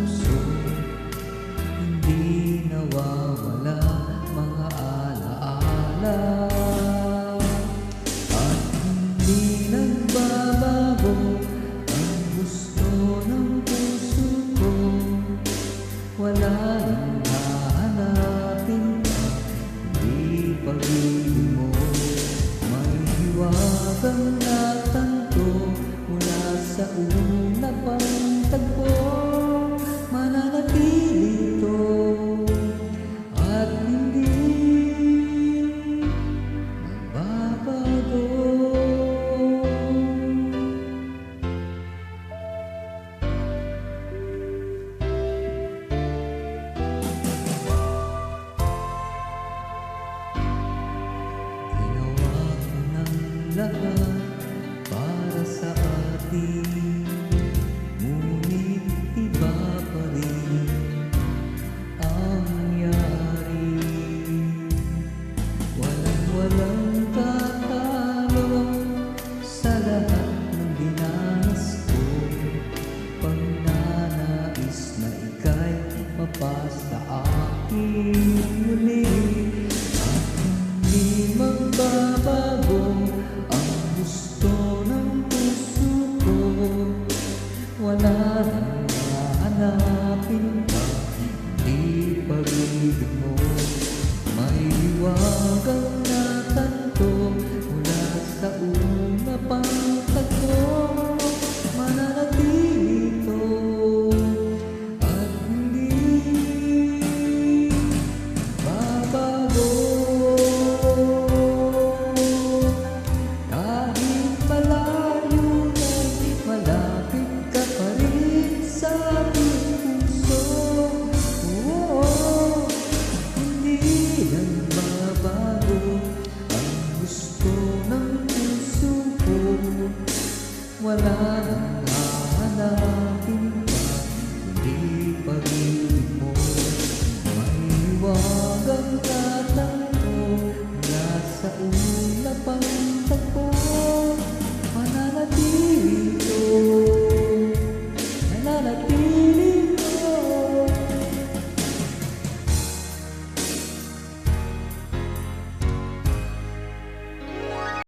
puso, hindi nawawala mga alaala. At hindi nagbabago ang gusto ng puso ko. Wala nang hahanapin pa, hindi pag-ibig mo. May hiwagang natanto mula sa una pang tagpo. Mananatili ito at hindi magbabago. Ginawa ko ng lahat para sa atin, ngunit iba pa rin ang nangyari. Walang tatalo sa lahat ng dinanas ko. Pagnanais na ika'y mapasa akin muli. At hindi magbabago ang gusto ng puso ko. Wala nang hahanapin pa, hindi pag-ibig mo. May hiwagang natanto mula sa una pang tagpo. Mananatili ito at hindi babago. Kahit malayo na'y malapit ka pa rin sa aking puso. Oo, hindi nagbabago ang gusto ng puso ko. Wala nang hahanapin pa, hindi pag-ibig mo. May hiwagang